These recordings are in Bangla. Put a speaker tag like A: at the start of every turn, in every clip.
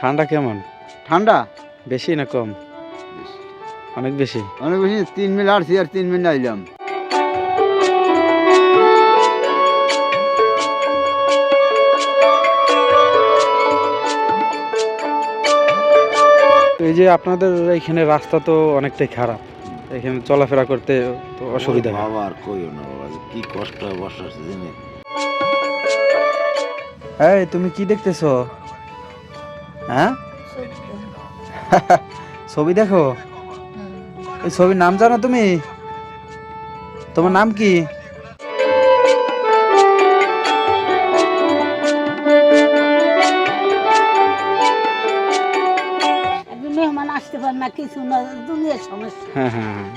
A: ঠান্ডা কেমন?
B: ঠান্ডা
A: বেশি না কম? অনেক বেশি।
B: অনেক বেশি। 3 মিনিট আসছি আর 3 মিনিট আইলাম।
A: তো এই যে আপনাদের এখানে রাস্তা তো অনেকটাই খারাপ, এখানে চলাফেরা করতে তো অসুবিধা হয়।
C: বাবা আর কইও না বাবা, কি কষ্ট হয় বর্ষার সিজনে।
A: এই তুমি কি দেখতেছো? হ্যাঁ, ছবি দেখো। এই ছবির নাম জানো তুমি? তোমার নাম কি?
D: মেহমান আসতে পারে না, কিছু না, দুনিয়ার সমস্যা।
A: হ্যাঁ হ্যাঁ হ্যাঁ।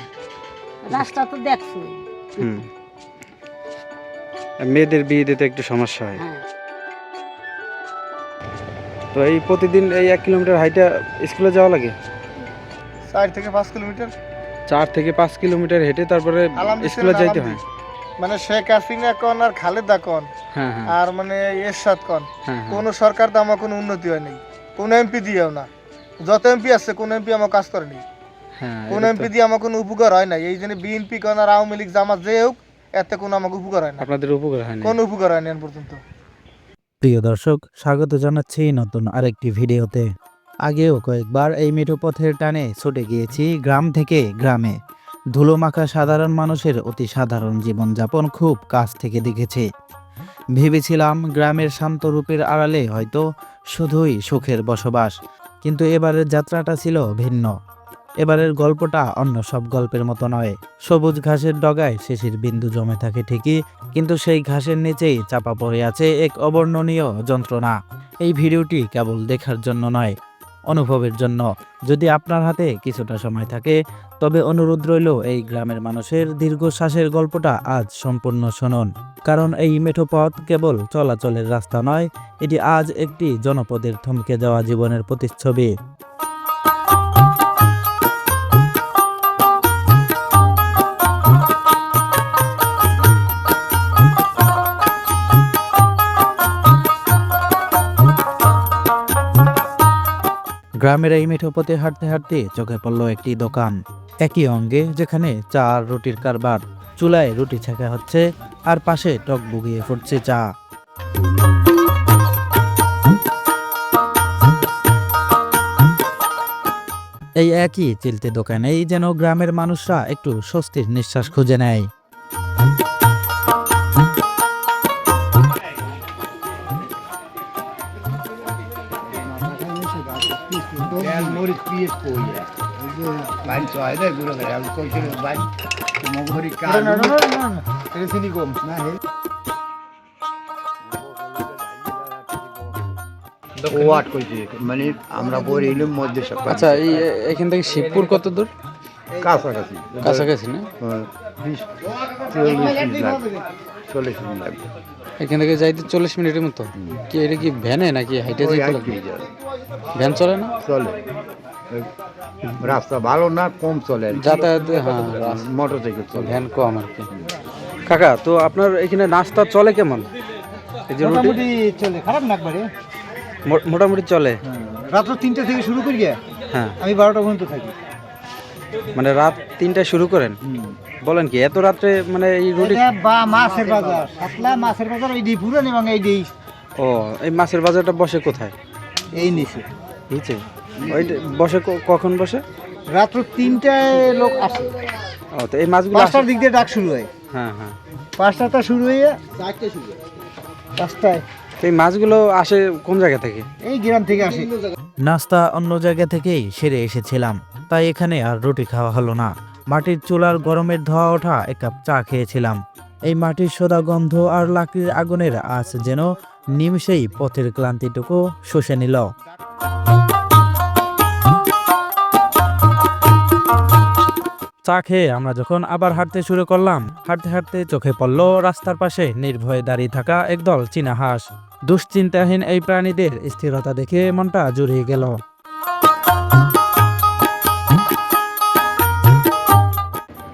D: রাস্তা তো দেখছো।
A: হুম, মেয়েদের বিয়ে দিতে একটু সমস্যা হয়।
D: হ্যাঁ,
A: তো এই প্রতিদিন এই 1 কিলোমিটার হাইটা স্কুলে যাওয়া লাগে?
E: 4 থেকে 5 কিলোমিটার।
A: 4 থেকে 5 কিলোমিটার হেঁটে তারপরে স্কুলে যাইতে হয়।
E: মানে শেখ হাসিনা কোন আর খালেদা কোন
A: হ্যাঁ হ্যাঁ
E: আর মানে এরশাদ কোন,
A: হ্যাঁ হ্যাঁ।
E: কোন সরকার তো আমার কোনো উন্নতি হয়নি, কোন এমপি দিয়েও না। যত এমপি আছে কোন এমপি আমার কাজ করেনি,
A: হ্যাঁ,
E: কোন
A: এটা তো-
E: এমপি দিয়ে আমার কোনো উপকার হয় না। এই জন্য বিএনপি কোন আর আওয়ামী লীগ জামাত যে হোক, এতে কোনো আমাকে উপকার হয় না,
A: আপনাদের উপকার হয় না।
E: কোনো উপকার হয়নি এখন পর্যন্ত।
F: প্রিয় দর্শক, স্বাগত জানাচ্ছি নতুন আরেকটি ভিডিওতে। আগেও কয়েকবার এই মেঠো পথের টানে ছুটে গিয়েছি গ্রাম থেকে গ্রামে। ধুলোমাখা সাধারণ মানুষের অতি সাধারণ জীবনযাপন খুব কাছ থেকে দেখেছি। ভেবেছিলাম গ্রামের শান্ত রূপের আড়ালে হয়তো শুধুই সুখের বসবাস, কিন্তু এবারের যাত্রাটা ছিল ভিন্ন। এবারের গল্পটা অন্য সব গল্পের মতো নয়। সবুজ ঘাসের ডগায় শিশির বিন্দু জমে থাকে ঠিকই, কিন্তু সেই ঘাসের নিচেই চাপা পড়ে আছে এক অবর্ণনীয় যন্ত্রণা। এই ভিডিওটি কেবল দেখার জন্য নয়, অনুভবের জন্য। যদি আপনার হাতে কিছুটা সময় থাকে, তবে অনুরোধ রইল এই গ্রামের মানুষের দীর্ঘশ্বাসের গল্পটা আজ সম্পূর্ণ শুনুন। কারণ এই মেঠো পথ কেবল চলাচলের রাস্তা নয়, এটি আজ একটি জনপদের থমকে যাওয়া জীবনের প্রতিচ্ছবি। গ্রামের এই মেঠো পথে হাঁটতে হাঁটতে চোখে পড়ল একটি দোকান। একই অঙ্গে, যেখানে চা আর রুটির কারবার। চুলায় রুটি ছেঁকা হচ্ছে আর পাশে টক বুগিয়ে ফুটছে চা। এই একই চিলতে দোকানেই যেন গ্রামের মানুষরা একটু স্বস্তির নিঃশ্বাস খুঁজে নেয়।
C: মানে আমরা পরে এলাম মধ্যে সব
A: আচ্ছা, এই এখান থেকে শিবপুর কত দূর?
C: কাছাকাছি
A: কাছাকাছি না?
C: 40 মিনিট লাগবে।
A: এখান থেকে যাইতে 40 মিনিটের মতো। কি এটা কি ভ্যানে নাকি হাইটে
C: ওই
A: যাইতে
C: এক
A: লাগে?
C: দুই যাবে।
A: ভ্যান চলে না?
C: চলে, ওই রাস্তা ভালো না, কম চলে আর কি।
A: যাতায়াতে হ্যাঁ,
C: মোটরসাইকেল চলে।
A: ভ্যান কম আর কি। কাকা, তো আপনার এখানে নাস্তা চলে কেমন? এই যে রুটি
E: মোটামুটি চলে, খারাপ না একবারে।
A: মোটামুটি চলে।
E: রাত 3টা থেকে শুরু করি,
A: হ্যাঁ,
E: আমি 12টা পর্যন্ত থাকি।
A: মানে রাত 3টায় শুরু করেন? বলেন কি, এত রাত্রে মানে এই রুটি?
E: বা মাছের বাজার, সাতলা মাছের বাজার ওই দিই পুরান, এবং এই দিই
A: ও, এই মাছের বাজারটা বসে কোথায়?
E: এই নিচে।
A: নিচে? ওই বসে কখন বসে?
E: রাত্র 3টায় লোক আসে,
A: ও, তো এই মাছগুলো
E: 5টার দিক দিয়ে ডাক শুরু হয়।
A: হ্যাঁ হ্যাঁ।
E: 5টা শুরু হয়ে 4টায় শুরু হয়, 5টায়।
A: তো এই মাছগুলো আসে কোন জায়গা থেকে?
E: এই গ্রাম থেকে আসে।
F: নাস্তা অন্য জায়গা থেকেই সেরে এসেছিলাম, তাই এখানে আর রুটি খাওয়া হলো না। মাটির চুলার গরমের ধোয়া ওঠা 1 কাপ চা খেয়েছিলাম। এই মাটির সোদা গন্ধ আর লাকড়ির আগুনের আঁচ যেন নিমিষেই পথের ক্লান্তিটুকু শুষে নিল। চা খেয়ে আমরা যখন আবার হাঁটতে শুরু করলাম, হাঁটতে হাঁটতে চোখে পড়ল রাস্তার পাশে নির্ভয়ে দাঁড়িয়ে থাকা একদল চীনা হাঁস। দুশ্চিন্তাহীন এই প্রাণীদের স্থিরতা দেখে মনটা জুড়িয়ে গেল।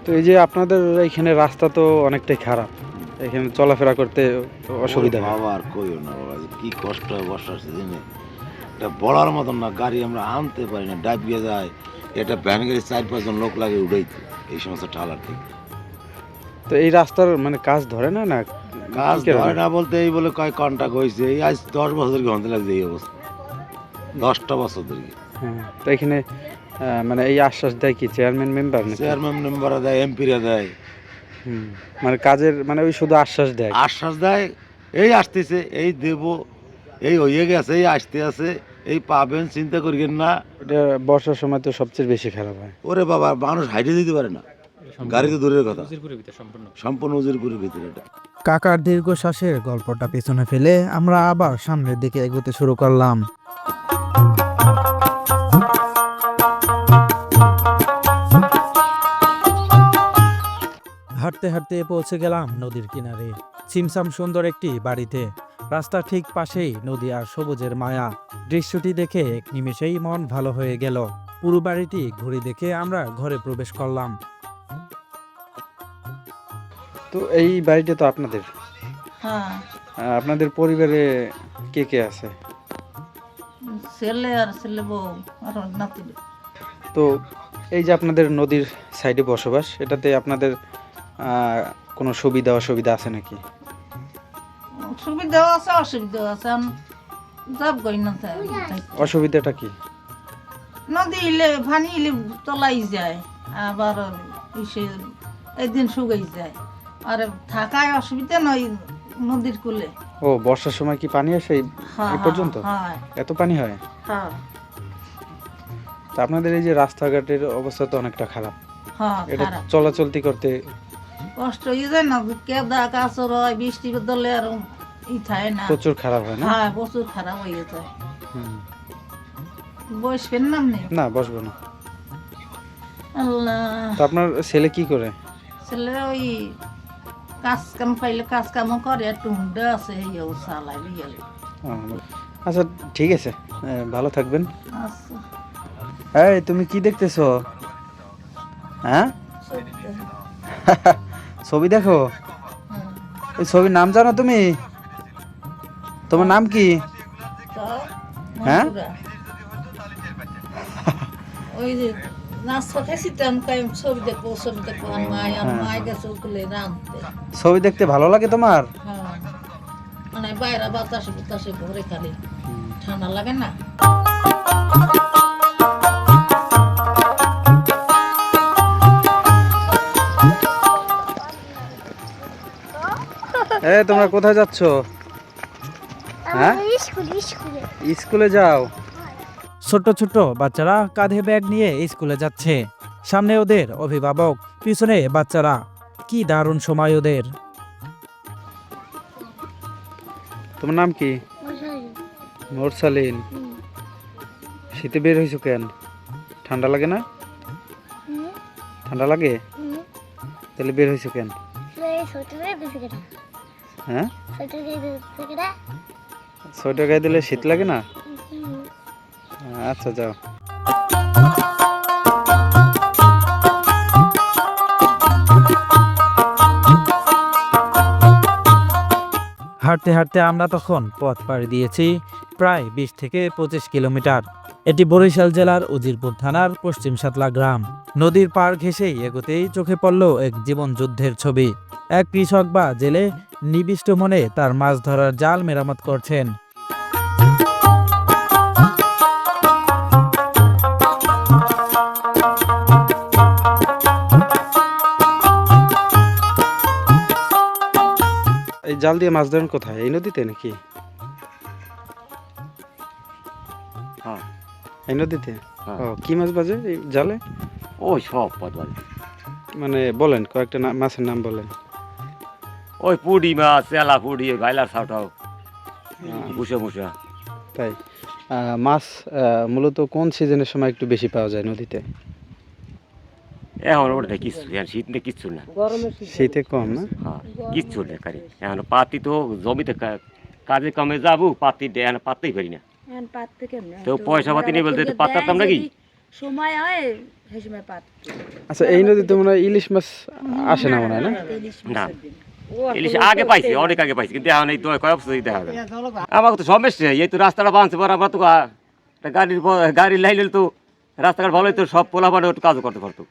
A: তো এই যে আপনাদের এখানে রাস্তা তো অনেকটাই খারাপ, এখানে চলাফেরা করতে তো অসুবিধা হয়।
C: বাবা আর কইও না বাবা, কি কষ্ট হয় বর্ষার সিজনে।
G: এটা বলার মতন না, গাড়ি আমরা আনতে পারি না, ডাবিয়ে যায়। এটা ভ্যান গাড়ি 4-5 জন লোক লাগে উঠাইতে এই সমস্ত ঠালার থেকে।
A: তো এই রাস্তার মানে কাজ ধরে না না
G: কাজ
A: কি কারণে?
G: ধরে না বলতে এই বলে কয় কন্টাক্ট হয়েছে, এই আজ 10 বছর কি হতে লাগছে এই অবস্থা, 10টা বছর ধরে।
A: হ্যাঁ, তো এখানে মানে এই আশ্বাস দেয় কি চেয়ারম্যান মেম্বার নাকি?
G: চেয়ারম্যান মেম্বাররা দেয়, এমপিরা দেয়,
A: মানে কাজের মানে ওই শুধু আশ্বাস দেয়।
G: আশ্বাস দেয় এই আসতেছে, এই দেব, এই হয়ে গেছে, এই আসতে আছে, এই পাবেন, চিন্তা করিয়েন না।
A: এটা বর্ষার সময় তো সবচেয়ে বেশি খারাপ হয়।
G: ওরে বাবা, মানুষ হাইটে দিতে পারে না, গাড়ি তো দূরের কথা, সম্পূর্ণ উজিরপুরের ভিতরে এটা।
F: কাকার দীর্ঘশ্বাসের গল্পটা পেছনে ফেলে আমরা আবার সামনের দিকে এগোতে শুরু করলাম। হাঁটতে হাঁটতে পৌঁছে গেলাম নদীর কিনারে, ছিমছাম সুন্দর একটি বাড়িতে। রাস্তার ঠিক পাশেই নদী আর সবুজের মায়া। দৃশ্যটি দেখে এক নিমেষেই মন ভালো হয়ে গেল। পুরো বাড়িটি ঘুরে দেখে আমরা ঘরে প্রবেশ করলাম।
A: তো এই বাড়িটা তো আপনাদের,
H: হ্যাঁ,
A: আপনাদের পরিবারে কে কে আছে?
H: ছেলে আর ছেলে বউ আর নাতি।
A: তো এই যে আপনাদের নদীর সাইডে বসবাস, এটাতে আপনাদের কোনো সুবিধা অসুবিধা আছে নাকি?
H: সুবিধাও আছে অসুবিধাও আছে। যাব কই না
A: অসুবিধাটা কি?
H: নদী ইলে পানি ইলে তলাই যায়, আবার ইসে একদিন শুকাই যায়। আর থাকায় অসুবিধা নয় নদীর কূলে।
A: ও, বর্ষার সময় কি পানি আসে এই পর্যন্ত?
H: হ্যাঁ,
A: এত পানি হয়?
H: হ্যাঁ,
A: তা আপনাদের এই যে রাস্তাঘাটের অবস্থা তো অনেকটা খারাপ,
H: হ্যাঁ,
A: এটা
H: খারাপ।
A: চলাচলতি করতে
H: কষ্ট হয়ে যায় না, কেদা কাচর হয়, বৃষ্টি বদলে আর ই থাকে না।
A: প্রচুর খারাপ হয় না?
H: হ্যাঁ, প্রচুর খারাপ হয়ে যায়।
A: হুম।
H: বসবেন নাম নেই।
A: না, বসবো না।
H: আল্লাহ,
A: তো আপনার ছেলে কি করে?
H: ছেলে ওই কাজ কাম পাইলে কাজ কামও করে, একটু হুন্ডা আছে এইও চালাই গেলে।
A: ও, আচ্ছা ঠিক আছে, ভালো থাকবেন।
H: আচ্ছা,
A: এই তুমি কি দেখতেছো? হ্যাঁ, ছবি দেখো। এই ছবির নাম জানো তুমি? তোমার নাম কি? হ্যাঁ,
H: ওই যে নাস্তা খাইছি তো আমি কই ছবি দেখবো ছবি দেখবো। আর মায় গেছে ওগুলো রাঁধতে।
A: ছবি দেখতে ভালো লাগে তোমার?
H: হ্যাঁ, মানে বাইরে বাতাসে বাতাসে ঘরে খালি ঠান্ডা লাগে না।
A: তোমরা কোথায় যাচ্ছ? হ্যাঁ, স্কুলে যাও?
F: ছোট ছোট বাচ্চারা কাঁধে ব্যাগ নিয়ে স্কুলে যাচ্ছে। সামনে ওদের অভিভাবক, পিছনে বাচ্চারা। কি দারুণ সময় ওদের।
A: তোমার নাম কি? মোরসালিন। শীতে বের হয়েছো কেন? ঠান্ডা লাগে না? ঠান্ডা লাগে? তাহলে বের হয়েছো কেন? হ্যাঁ, সোয়েটার গায়ে দিলে শীত লাগে না? আচ্ছা, যাও।
F: হাঁটতে হাঁটতে আমরা তখন পথ পাড়ি দিয়েছি প্রায় 20 থেকে 25 কিলোমিটার। এটি বরিশাল জেলার উজিরপুর থানার পশ্চিম সাতলা গ্রাম। নদীর পাড় ঘেঁষেই এগোতেই চোখে পড়ল এক জীবন যুদ্ধের ছবি। এক কৃষক বা জেলে নিবিষ্ট মনে তার মাছ ধরার জাল মেরামত করছেন।
A: এই জাল দিয়ে মাছ ধরেন কোথায়? এই নদীতে নাকি?
G: হ্যাঁ,
A: এই নদীতে।
G: হ্যাঁ।
A: ও, কি মাছ বাজে এই জালে?
G: ওই সব পাতবাড়ি,
A: মানে বলেন, কয়েকটা মাছের নাম বলেন।
G: ওই পুডি মাছ, চেলা পুডি, গাইলার ছাউটাও, মুসা মুসা।
A: তাই মাছ মূলত কোন সিজনের সময় একটু বেশি পাওয়া যায় নদীতে?
G: এখন ওটা কিচ্ছু, এখন শীত নেই, কিচ্ছু না,
A: শীতে কম না?
G: হ্যাঁ, কিচ্ছু নেই কারি। এখন পাতি তো জমিতে কাজে কামে যাবো, পাতি এখন পাততেই পারি না। তো পয়সা পাতি নেই বলতে পাতাম নাকি?
I: সময় হয় সেই সময় পাত।
A: আচ্ছা, এই নদীতে মনে হয় ইলিশ মাছ আসে না মনে হয় না?
G: না, ইলিশ আগে পাইছি, অনেক আগে পাইছি, কিন্তু এখন এই তো কয়েক বছর দেখা যায়। আমার তো সমস্যা, এই তো রাস্তাটা বাঁধছে পর আমরা তো তা গাড়ি লাইলে তো রাস্তাঘাট ভালোই তো সব পোলাপানে একটু কাজও করতে পারতো।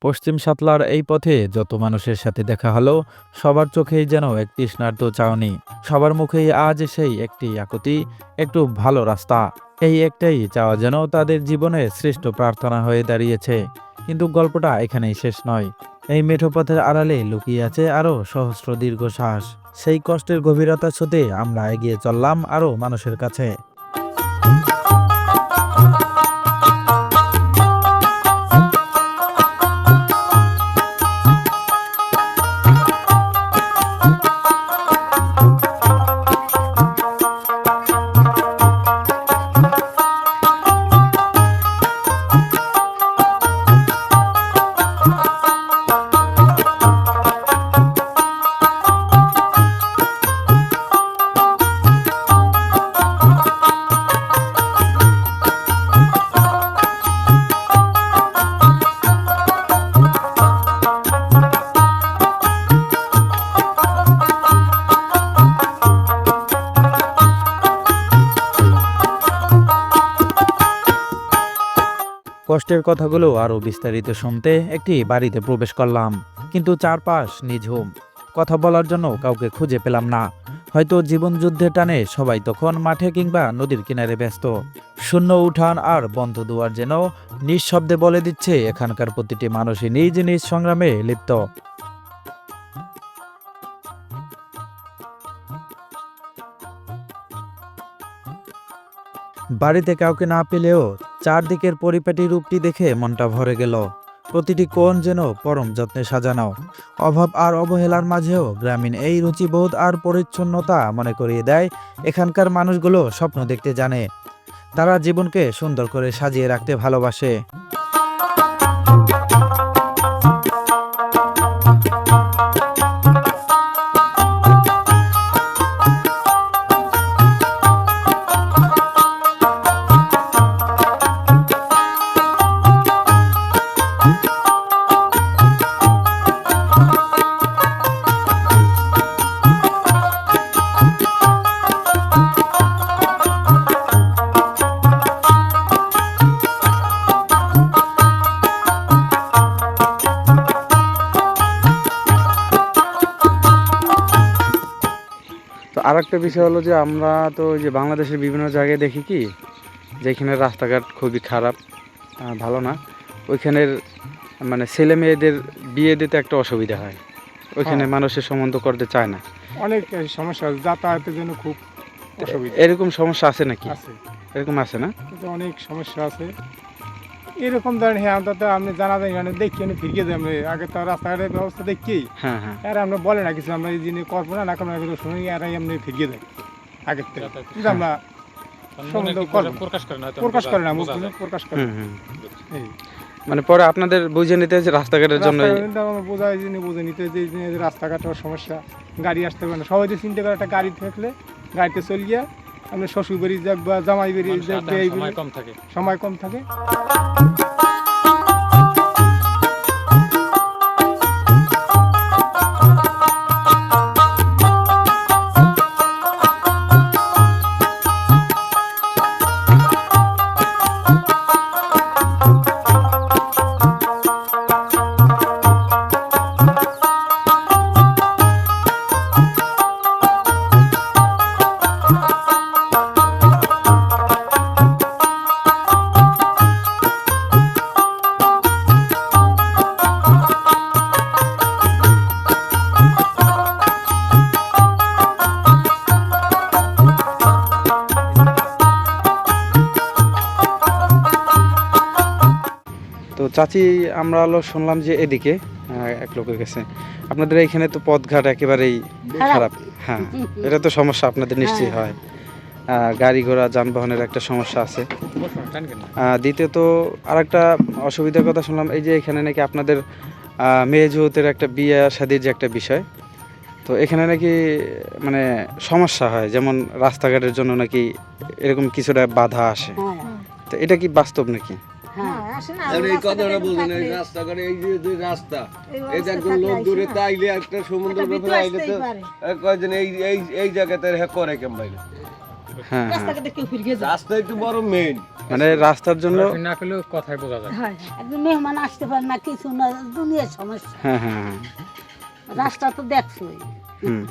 F: পশ্চিম সাতলার এই পথে যত মানুষের সাথে দেখা হলো সবার চোখেই যেন এক তৃষ্ণার্ত চাউনি, সবার মুখেই আজ সেই একটি আকুতি, একটু ভালো রাস্তা। এই একটাই চাওয়া যেন তাদের জীবনের শ্রেষ্ঠ প্রার্থনা হয়ে দাঁড়িয়েছে। কিন্তু গল্পটা এখানেই শেষ নয়। এই মেঠো পথের আড়ালে লুকিয়ে আছে আরও সহস্র দীর্ঘশ্বাস। সেই কষ্টের গভীরতা ছুঁতে আমরা এগিয়ে চললাম আরও মানুষের কাছে। কষ্টের কথাগুলো আরও বিস্তারিত শুনতে একটি বাড়িতে প্রবেশ করলাম, কিন্তু চারপাশ নিঝুম। কথা বলার জন্য কাউকে খুঁজে পেলাম না। হয়তো জীবন যুদ্ধের টানে সবাই তখন মাঠে কিংবা নদীর কিনারে ব্যস্ত। শূন্য উঠান আর বন্ধ দুয়ার যেন নিঃশব্দে বলে দিচ্ছে এখানকার প্রতিটি মানুষই নিজ নিজ সংগ্রামে লিপ্ত। বাড়িতে কাউকে না পেলেও চারদিকের পরিপাটি রূপটি দেখে মনটা ভরে গেল। প্রতিটি কোণ যেন পরম যত্নে সাজানো। অভাব আর অবহেলার মাঝেও গ্রামীণ এই রুচিবোধ আর পরিচ্ছন্নতা মনে করিয়ে দেয় এখানকার মানুষগুলো স্বপ্ন দেখতে জানে। তারা জীবনকে সুন্দর করে সাজিয়ে রাখতে ভালোবাসে।
A: তো আর একটা বিষয় হলো যে আমরা তো ওই যে বাংলাদেশের বিভিন্ন জায়গায় দেখি কি যেখানে রাস্তাঘাট খুবই খারাপ, ভালো না, ওইখানের মানে ছেলে মেয়েদের বিয়ে দিতে একটা অসুবিধা হয়, ওইখানে মানুষের সম্বন্ধ করতে চায় না।
E: অনেক সমস্যা, যাতায়াতের জন্য খুব অসুবিধা।
A: এরকম সমস্যা আছে নাকি?
E: আছে,
A: এরকম আছে না?
E: কিন্তু অনেক সমস্যা আছে। এরকম ধরেন হ্যাঁ অন্তত আপনি জানা যায় মানে দেখি আমি ফিরিয়ে যাই, আমরা আগে তো রাস্তাঘাটের ব্যবস্থা দেখি,
A: হ্যাঁ হ্যাঁ,
E: আর আমরা বলে না কিছু, আমরা এই জিনিস করবো না কোনো শুনি এরাই আপনি ফিরিয়ে দেয় আগের থেকে, কিন্তু আমরা সম্বন্ধ প্রকাশ করে না, মুখ প্রকাশ করে না। এই
A: মানে পরে আপনাদের বুঝে নিতে যে রাস্তাঘাটের জন্য
E: বোঝায় বুঝে নিতে যে রাস্তাঘাটের সমস্যা, গাড়ি আসতে পারে না। সবাই যে চিন্তা করে একটা গাড়ি থাকলে গাড়িতে চল গিয়া আপনি শ্বশুর বাড়ি যাক বা জামাই বাড়ি যাক, সময় কম থাকে।
A: তো চাচি আমরা হলো শুনলাম যে এদিকে এক লোকের কাছে আপনাদের এখানে তো পথঘাট একেবারেই খারাপ। হ্যাঁ, এটা তো সমস্যা আপনাদের নিশ্চয়ই হয়, গাড়ি ঘোড়া যানবাহনের একটা সমস্যা আছে। দ্বিতীয়ত আর একটা অসুবিধার কথা শুনলাম, এই যে এখানে নাকি আপনাদের মেয়ে যৌতের একটা বিয়ে শাদীর যে একটা বিষয়, তো এখানে নাকি মানে সমস্যা হয়, যেমন রাস্তাঘাটের জন্য নাকি এরকম কিছুটা বাধা আসে। তো এটা কি বাস্তব নাকি?
C: এই কথাটা বুঝেন, এই রাস্তাঘাটে এই যে রাস্তা, এই একজন লোক দূরে তাইলে একটা সমুদ্র ব্যাপারে আইলে তো কয়জন এই এই এই জায়গাতে করে কেমন
A: হ্যাঁ হ্যাঁ
H: রাস্তাঘাটে কেউ ফিরে যায়
C: রাস্তা একটু বড় মেইন
A: মানে রাস্তার জন্য
D: একজন মেহমান আসতে পারে না কিছু না দুনিয়ার সমস্যা
A: হ্যাঁ হ্যাঁ হ্যাঁ
D: রাস্তা তো দেখছোই
A: হুম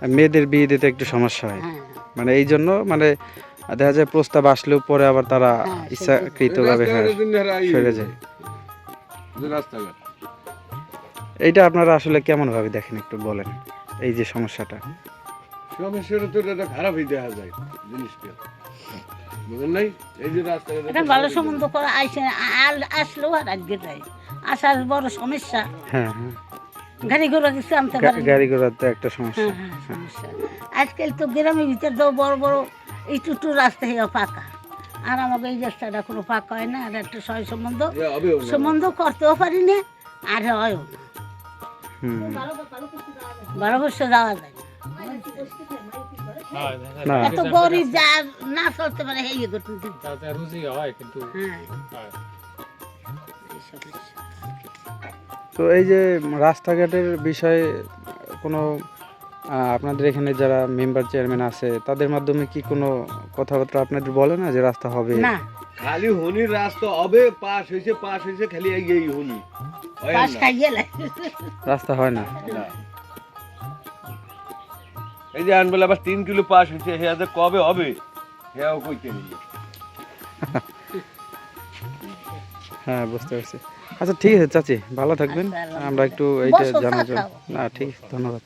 A: আর মেয়েদের বিয়ে দিতে একটু সমস্যা হয়
D: হ্যাঁ
A: মানে এই জন্য মানে দেখা যায় প্রস্তাব আসলেও পরে আবার তারা
D: হ্যাঁ,
A: ইচ্ছাকৃতভাবে হ্যাঁ সরে যায়।
C: রাস্তাঘাট
A: এইটা আপনারা আসলে কেমন ভাবে দেখেন একটু বলেন এই যে সমস্যাটা?
C: সমস্যাটা তো এটা খারাপই দেখা যায় জিনিসটা, বুঝলেন নাই? এই যে রাস্তাঘাট
D: এখন ভালো সম্বন্ধ করে আইসে আসলেও আর আগে যায় আসার বড় সমস্যা
A: হ্যাঁ হ্যাঁ
D: গাড়ি ঘোড়া কিছু আনতে পারে না।
A: গাড়ি ঘোড়ার তো একটা সমস্যা।
D: হ্যাঁ হ্যাঁ সমস্যা আজকাল তো গ্রামের ভিতর তো বড় বড় এই টুটু রাস্তা হয়ে পাকা আর আমাকে এই রাস্তাটা কোনো পাকা হয় না আর একটা সয় সম্বন্ধ সম্বন্ধ করতেও পারি না আর হয়ও না
A: হুম
D: 12 বছর যাওয়া যায়
A: না
D: এত গরিব যা না চলতে পারে এই করতে
A: তো এই যে রাস্তাঘাটের বিষয়ে কোনো আপনাদের এখানে যারা মেম্বার চেয়ারম্যান আছে তাদের মাধ্যমে কি কোনো কথাবার্তা আপনাদের বলে না যে রাস্তা হবে?
D: না
C: খালি হুনি রাস্তা হবে, পাস হয়েছে খালি এই হুনি হয়
D: পাশ
C: না।
D: খাইয়ে লাই
A: রাস্তা হয় না।
C: না। এই যে আনবেলা আবার 3 কিলো পাস হয়েছে, হে আজ কবে হবে হেও কইতে নেই।
A: হ্যাঁ বুঝতে পারছি। আচ্ছা ঠিক আছে চাচি, ভালো থাকবেন। আমরা একটু এইটা
D: বসো,
A: জানার
D: চা
A: জন্য
D: খাও।
A: না ঠিক আছে, ধন্যবাদ।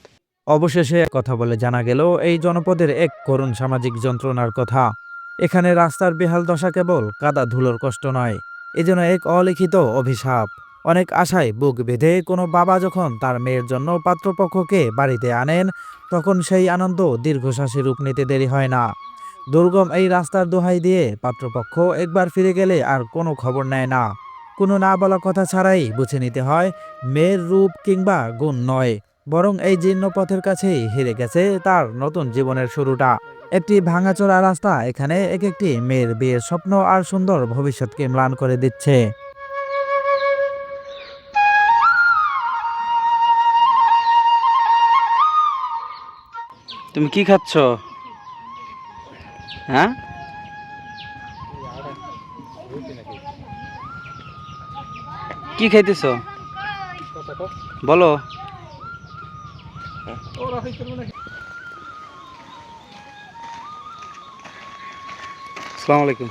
F: অবশেষে কথা বলে জানা গেল এই জনপদের এক করুণ সামাজিক যন্ত্রণার কথা। এখানে রাস্তার বেহাল দশা কেবল কাদা ধুলোর কষ্ট নয়, এ যেন এক অলিখিত অভিশাপ। অনেক আশায় বুক বেঁধে কোনো বাবা যখন তার মেয়ের জন্য পাত্রপক্ষকে বাড়িতে আনেন, তখন সেই আনন্দ দীর্ঘশ্বাসে রূপ নিতে দেরি হয় না। দুর্গম এই রাস্তার দোহাই দিয়ে পাত্রপক্ষ একবার ফিরে গেলে আর কোনো খবর নেয় না। কোনো না বলা কথা ছাড়াই বুঝে নিতে হয় মেয়ের রূপ কিংবা গুণ নয়, বরং এই জীর্ণ পথের কাছেই হেরে গেছে তার নতুন জীবনের শুরুটা। একটি ভাঙাচোরা রাস্তা এখানে এক একটি মেয়ের বিয়ের স্বপ্ন আর সুন্দর ভবিষ্যৎকে ম্লান করে দিচ্ছে।
A: তুমি কি খাচ্ছ? হ্যাঁ কি খাইতেছ বলো? আসসালামু আলাইকুম।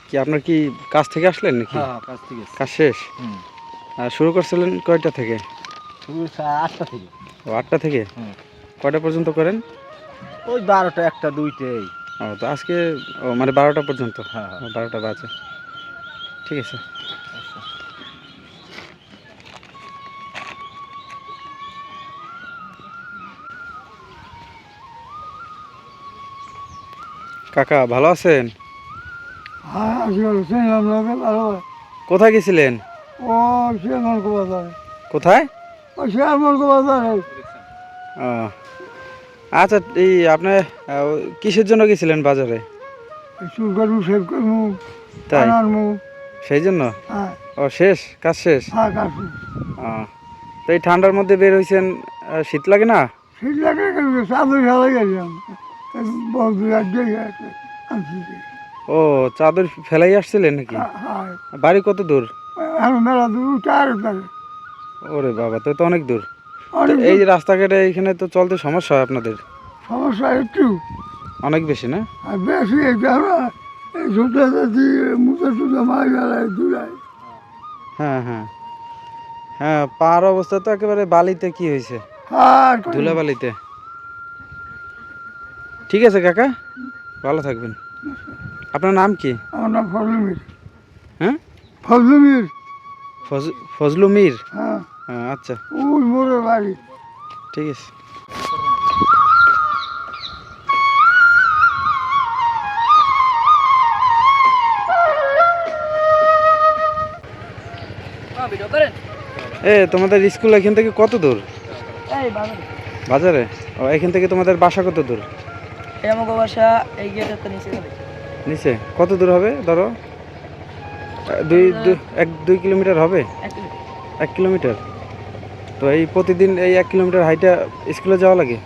A: কি আপনার কি কাজ থেকে আসলেন নাকি?
B: হ্যাঁ কাছ থেকে
A: কাজ শেষ? শুরু করছিলেন কয়টা থেকে?
B: 8টা থেকে।
A: ও 8টা থেকে কয়টা পর্যন্ত করেন?
B: ওই 12টা 1টা 2টাই।
A: ও তো আজকে মানে 12টা পর্যন্ত?
B: হ্যাঁ
A: 12টা বাজে, ঠিক আছে। কাকা ভালো আছেন? কোথায় গেছিলেন? কোথায়? ও আচ্ছা, এই আপনি কিসের জন্য গেছিলেন বাজারে? তাই সেই জন্য? ও শেষ, কাজ শেষ? ও, তো এই ঠান্ডার মধ্যে বের হয়েছেন, শীত লাগে না? ও চাদর ফেলাই আসছিলেন নাকি? বাড়ি কত দূর? ওরে বাবা, তো অনেক দূর। তো এই যে রাস্তাঘাটে এখানে তো চলতে সমস্যা হয় আপনাদের?
J: সমস্যা একটু
A: অনেক বেশি না?
J: আর বেশি
A: হ্যাঁ হ্যাঁ হ্যাঁ, পাহাড় অবস্থা তো একেবারে বালিতে। কি হয়েছে? ধুলা বালিতে। ঠিক আছে কাকা, ভালো থাকবেন। আপনার নাম কি?
J: আমার নাম ফজলু মির।
A: হ্যাঁ
J: ফজলু মির।
A: ফজলু মির?
J: হ্যাঁ
A: আচ্ছা
J: ওই মোড়ের বাড়ি।
A: ঠিক আছে। তোমাদের স্কুল এখান থেকে কত দূর? বাজারে? ও, এখান থেকে তোমাদের বাসা কত দূর?
I: বাসা এই গেটের নিচে
A: নিচে কত দূর হবে? ধরো 2 কিলোমিটার হবে। 1 কিলোমিটার? তো এই প্রতিদিন এই 1 কিলোমিটার হাইটা স্কুলে যাওয়া লাগে?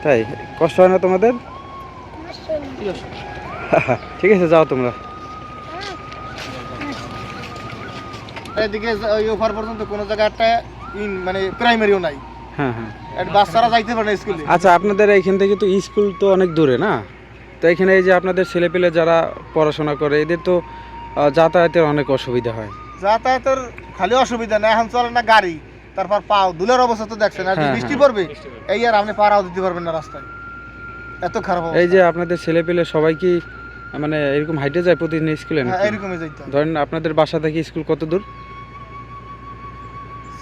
A: তাই তাই কষ্ট হয় না তোমাদের? ঠিক আছে, যাও তোমরা।
B: এদিকে ওই ওপার পর্যন্ত কোনো জায়গায় একটা মানে প্রাইমারিও নাই,
A: হ্যাঁ হ্যাঁ।
B: বাচ্চারা যাইতে পারে না স্কুলে।
A: আচ্ছা, আপনাদের এইখান থেকে তো স্কুল তো অনেক দূরে না, তো এখানে এই যে আপনাদের ছেলেপেলে যারা পড়াশোনা করে এদের তো যাতায়াতের অনেক অসুবিধা হয়।
B: যাতায়াতের খালি অসুবিধা না, এখন চলে না গাড়ি, তারপর পাও দুলের অবস্থা তো দেখছেন, আর
A: হ্যাঁ,
B: বৃষ্টি
A: হ্যাঁ।
B: পড়বে এই আর আপনি পাড়াও দিতে পারবেন না রাস্তায়, এত খারাপ অবস্থা।
A: এই যে আপনাদের ছেলেপেলে সবাই কি মানে এরকম হাইটে যায় প্রতিদিন স্কুলে?
B: হ্যাঁ,
A: নাকি
B: এরকমই যাইতে হয়।
A: ধরেন আপনাদের বাসা থেকে স্কুল কত দূর?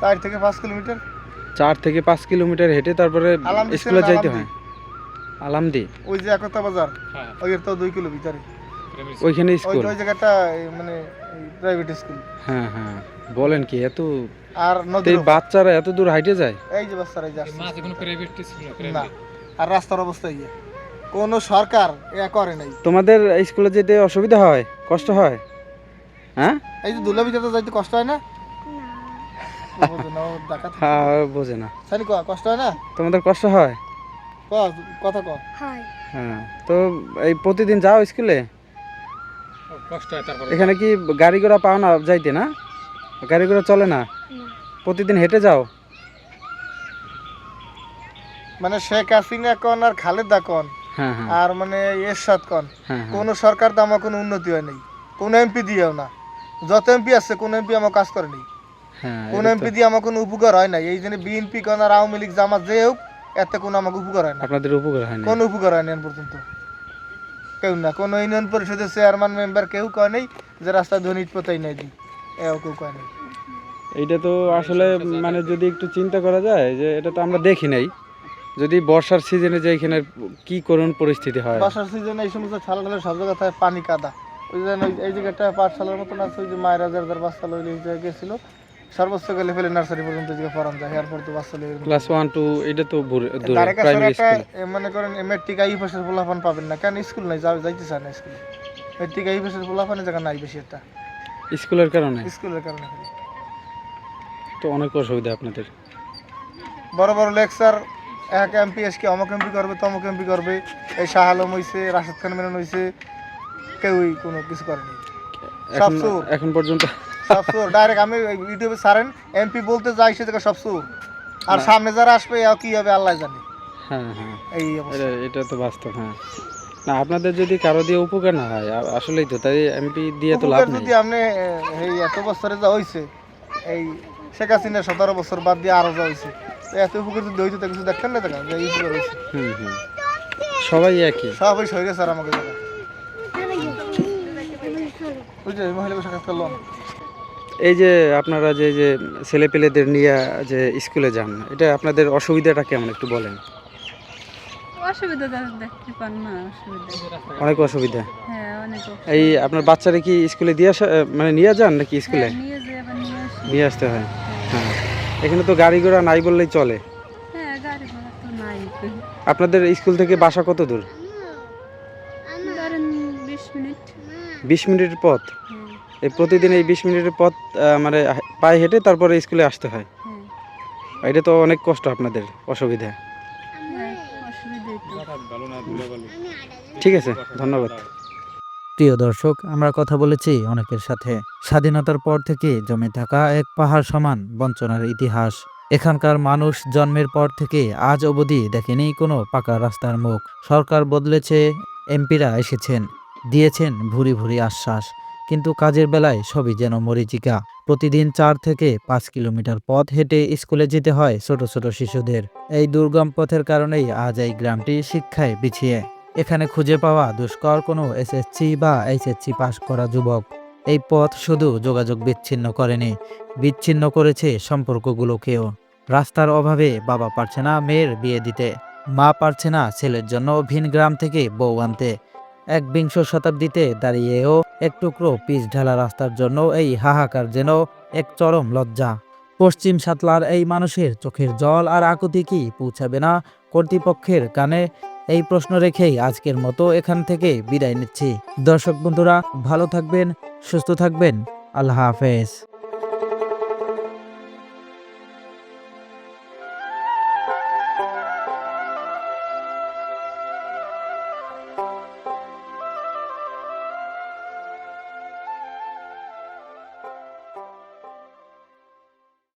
B: 4 থেকে 5 কিলোমিটার।
A: 4 থেকে 5 কিলোমিটার হেঁটে তারপরে
B: আলামদি
A: স্কুলে
B: ছেলে,
A: যাইতে
B: আলামদি।
A: হয়? আলামদি
B: ওই যে একতা বাজার, ওই এর তো 2 কিলো ভিতরে
A: ওইখানে
B: ওই
A: স্কুল?
B: ওই জায়গাটা মানে প্রাইভেট স্কুল।
A: হ্যাঁ হ্যাঁ, বলেন কি এত?
B: আর
A: তো
B: নদীর
A: এই বাচ্চারা এত দূর হাইটে যায়?
B: এই যে বাচ্চারা যায় না, আর রাস্তার অবস্থা ইয়ে, কোন সরকার এ করে নাই।
A: তোমাদের স্কুলে যেতে অসুবিধা হয়, কষ্ট হয়? হ্যাঁ
B: এই যে দুলা ভিতরে যাইতে কষ্ট হয় না? বোঝে না, ও ডাকাত।
A: হ্যাঁ, বোঝে না।
B: সানি কষ্ট হয় না?
A: তোমাদের কষ্ট হয়?
B: কথা ক।
A: হ্যাঁ, তো এই প্রতিদিন যাও স্কুলে? এখানে কি গাড়ি ঘোড়া পাও না যাইতে? না, গাড়ি ঘোড়া চলে না, প্রতিদিন হেঁটে যাও?
B: মানে শেখ হাসিনা কোন আর খালেদা কোন
A: হ্যাঁ হ্যাঁ
B: আর মানে এরশাদ কোন,
A: হ্যাঁ হ্যাঁ।
B: কোন সরকার তো আমার কোনো উন্নতি হয় নাই, কোন এমপি দিয়েও না। যত এমপি আছে কোন এমপি আমার কাজ করেনি,
A: হ্যাঁ,
B: কোন
A: এটা তো-
B: এমপি দিয়ে আমার কোনো উপকার হয় নাই। এই জন্য বিএনপি কোন আর আওয়ামী লীগ জামাত যে হোক, এতে কোনো আমাকে উপকার হয় না,
A: আপনাদের উপকার হয় না?
B: কোনো উপকার হয় না এখন পর্যন্ত কেউ না। কোনো ইউনিয়ন পরিষদের চেয়ারম্যান মেম্বার কেউ কয় নেই যে রাস্তা ধনী পতাই নাই দিই, এও কেউ কয় নেই।
A: এইটা তো আসলে মানে যদি একটু চিন্তা করা যায় যে এটা তো আমরা দেখি নাই, যদি বর্ষার সিজনে যে এখানে কি করুণ পরিস্থিতি হয়।
B: বর্ষার সিজনে এই সমস্ত ছাল ঢালে সব জায়গায় থাকে পানি কাদা। ওই যে এই জায়গাটা পাঠশালার মতন আছে, ওই যে মায়েরা যার বাচ্চা লইলে এই জায়গায় গেছিল, সর্বোচ্চ গেলে ফেলে নার্সারি পর্যন্ত যে পড়ান যায়, এরপর তো বাচ্চা লইলে
A: ক্লাস 1 2 এটা তো দূরে
B: প্রাইমারি
A: প্রাইমারি স্কুল।
B: মনে করেন মেট্রিক আই পাশের পোলাপান পাবেন না, কারণ স্কুল নাই, যাইতে চায় না স্কুলে। মেট্রিক আই পাশের পোলাপানের জায়গা নাই বেশি একটা,
A: স্কুলের কারণে
B: স্কুলের কারণে।
A: তো অনেক অসুবিধা আপনাদের।
B: বড় বড় লেকচার এক এমপি এসকে অমুক এমপি করবে, তমুক এমপি করবে, এই শাহ আলম হইছে, রাশেদ খান মেনন হইছে, কেউই কোনো কিছু করেনি। সব সুর
A: এখন পর্যন্ত
B: সব সুর ডাইরেক্ট আমি ইউটিউবে সারেন, এমপি বলতে যাই সে জায়গা সব সুর, আর সামনে যারা আসবে কি হবে আল্লাহ জানে।
A: হ্যাঁ হ্যাঁ,
B: এই অবস্থা।
A: এটা তো বাস্তব। হ্যাঁ, না আপনাদের যদি কারো দিয়ে উপকার না হয় আসলেই তো, তাই এমপি দিয়ে তো লাভ
B: উপকার
A: নেই।
B: যদি আপনি এই এত বছরে যা হইছে, এই শেখ হাসিনা 17 বছর বাদ দিয়ে আরো যা হইছে, এত উপকার যদি হইতো তা কিছু দেখতেন না, দেখা যে এই উপকার হইছে।
A: হুম হুম, সবাই একই।
B: সবাই শরীরে স্যার আমাকে জায়গা বুঝলি, মহিলা সাক্ষাৎ করলাম।
A: এই যে আপনারা যে যে ছেলেপেলেদের নিয়ে যে স্কুলে যান, এটা আপনাদের অসুবিধাটা কেমন একটু বলেন?
H: অসুবিধা দেখতে পান না, অসুবিধা
A: অনেক অসুবিধা।
H: হ্যাঁ অনেক
A: এই আপনার বাচ্চারা কি স্কুলে দিয়ে আসা মানে নিয়ে যান নাকি স্কুলে
H: নিয়ে যে আবার নিয়ে আসি।
A: নিয়ে আসতে হয়? হ্যাঁ, এখানে তো গাড়ি ঘোড়া নাই বললেই চলে।
H: হ্যাঁ গাড়ি ঘোড়া তো নাই,
A: আপনাদের স্কুল থেকে বাসা কত দূর?
H: ধরেন 20 মিনিট।
A: 20 মিনিটের পথ? এই প্রতিদিন এই 20 মিনিটের পথ মানে পায়ে হেঁটে তারপরে স্কুলে আসতে হয়? এটা তো অনেক কষ্ট আপনাদের, অসুবিধা। ঠিক আছে, ধন্যবাদ।
F: প্রিয় দর্শক, আমরা কথা বলেছি অনেকের সাথে। স্বাধীনতার পর থেকে জমে থাকা এক পাহাড় সমান বঞ্চনার ইতিহাস। এখানকার মানুষ জন্মের পর থেকে আজ অবধি দেখেনি কোনো পাকা রাস্তার মুখ। সরকার বদলেছে, এমপিরা এসেছেন, দিয়েছেন ভুরি ভুরি আশ্বাস, কিন্তু কাজের বেলায় সবই যেন মরীচিকা। প্রতিদিন 4 থেকে 5 কিলোমিটার পথ হেঁটে স্কুলে যেতে হয় ছোট ছোট শিশুদের। এই দুর্গম পথের কারণেই আজ এই গ্রামটি শিক্ষায় পিছিয়ে। এখানে খুঁজে পাওয়া দুষ্কর কোনো এসএসসি বা এইচএসসি পাশ করা যুবক। এই পথ শুধু যোগাযোগ বিচ্ছিন্ন করেনি, বিচ্ছিন্ন করেছে সম্পর্কগুলোকেও। রাস্তার অভাবে বাবা পারছে না মেয়ের বিয়ে দিতে, মা পারছে না ছেলের জন্য ভিন গ্রাম থেকে বউ আনতে। 21 শতাব্দীতে দাঁড়িয়েও এক টুকরো পিচ ঢালা রাস্তার জন্য এই হাহাকার যেন এক চরম লজ্জা। পশ্চিম সাতলার এই মানুষের চোখের জল আর আকুতি কি পৌঁছাবে না কর্তৃপক্ষের কানে? এই প্রশ্ন রেখেই আজকের মতো এখান থেকে বিদায় নিচ্ছি। দর্শক বন্ধুরা, ভালো থাকবেন, সুস্থ থাকবেন। আল্লাহ হাফেজ।